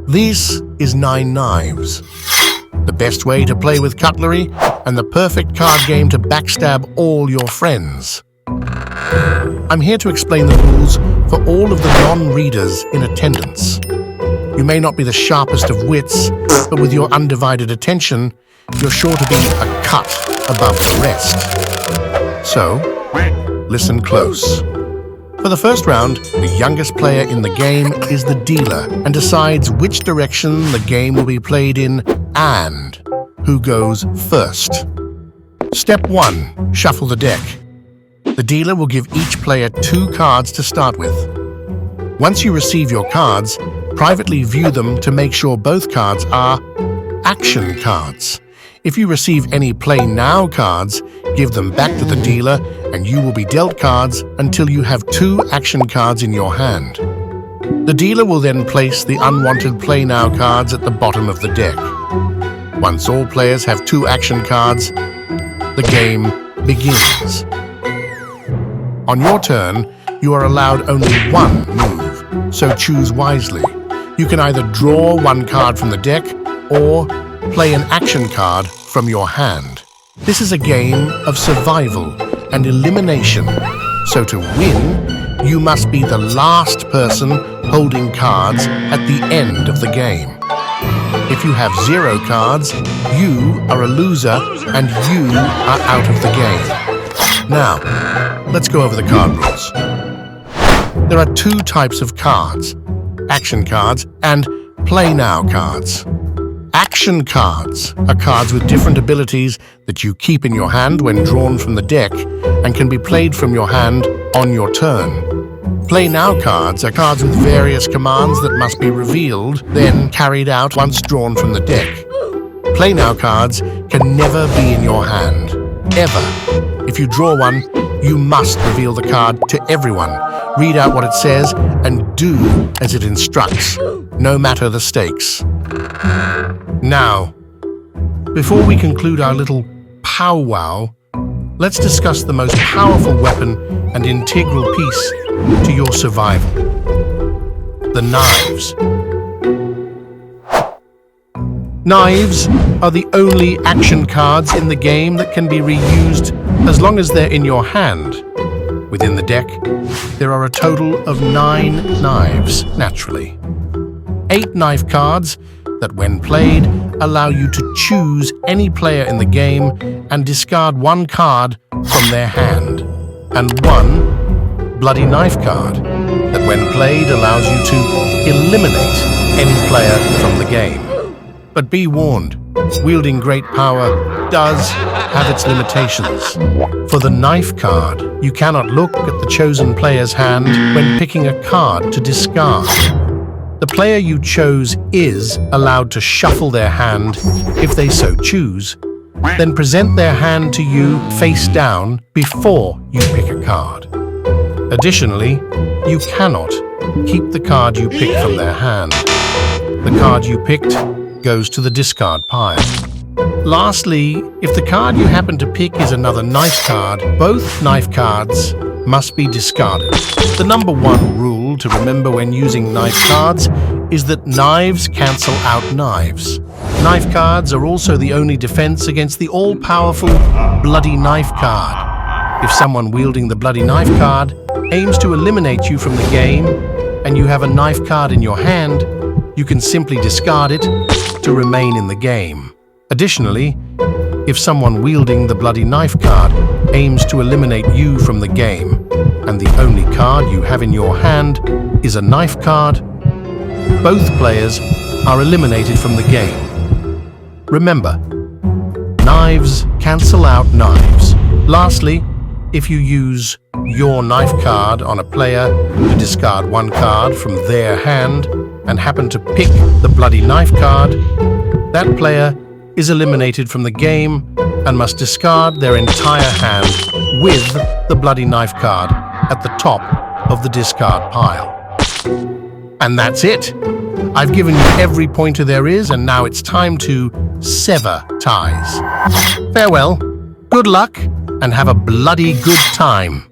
This is 9 knives. The best way to play with cutlery and the perfect card game to backstab all your friends. I'm here to explain the rules for all of the non-readers in attendance. You may not be the sharpest of wits, but with your undivided attention, you're sure to be a cut above the rest. So, listen close. For the first round, the youngest player in the game is the dealer and decides which direction the game will be played in and who goes first. Step 1. Shuffle the deck. The dealer will give each player 2 cards to start with. Once you receive your cards, privately view them to make sure both cards are action cards. If you receive any Play Now cards, give them back to the dealer and you will be dealt cards until you have 2 action cards in your hand. The dealer will then place the unwanted Play Now cards at the bottom of the deck. Once all players have 2 action cards, the game begins. On your turn, you are allowed only 1 move, so choose wisely. You can either draw 1 card from the deck or play an action card from your hand. This is a game of survival and elimination, so to win, you must be the last person holding cards at the end of the game. If you have 0 cards, you are a loser and you are out of the game. Now, let's go over the card rules. There are 2 types of cards: action cards and Play Now cards. Action cards are cards with different abilities that you keep in your hand when drawn from the deck and can be played from your hand on your turn. Play Now cards are cards with various commands that must be revealed, then carried out once drawn from the deck. Play Now cards can never be in your hand, ever. If you draw one, you must reveal the card to everyone, read out what it says, and do as it instructs, no matter the stakes. Now, before we conclude our little powwow, let's discuss the most powerful weapon and integral piece to your survival: the knives. Knives are the only action cards in the game that can be reused as long as they're in your hand. Within the deck, there are a total of 9 knives, naturally. 8 knife cards that, when played, allow you to choose any player in the game and discard 1 card from their hand, and 1 bloody knife card that, when played, allows you to eliminate any player from the game. But be warned, wielding great power does have its limitations. For the knife card, you cannot look at the chosen player's hand when picking a card to discard. The player you chose is allowed to shuffle their hand if they so choose, then present their hand to you face down before you pick a card. Additionally, you cannot keep the card you picked from their hand. The card you picked goes to the discard pile. Lastly, if the card you happen to pick is another knife card, both knife cards must be discarded. The number 1 rule to remember when using knife cards is that knives cancel out knives. Knife cards are also the only defense against the all-powerful bloody knife card. If someone wielding the bloody knife card aims to eliminate you from the game and you have a knife card in your hand, you can simply discard it to remain in the game. Additionally, if someone wielding the bloody knife card aims to eliminate you from the game, and the only card you have in your hand is a knife card, both players are eliminated from the game. Remember, knives cancel out knives. Lastly, if you use your knife card on a player to discard 1 card from their hand and happen to pick the bloody knife card, that player is eliminated from the game and must discard their entire hand with the bloody knife card at the top of the discard pile. And that's it. I've given you every pointer there is, and now it's time to sever ties. Farewell, good luck, and have a bloody good time.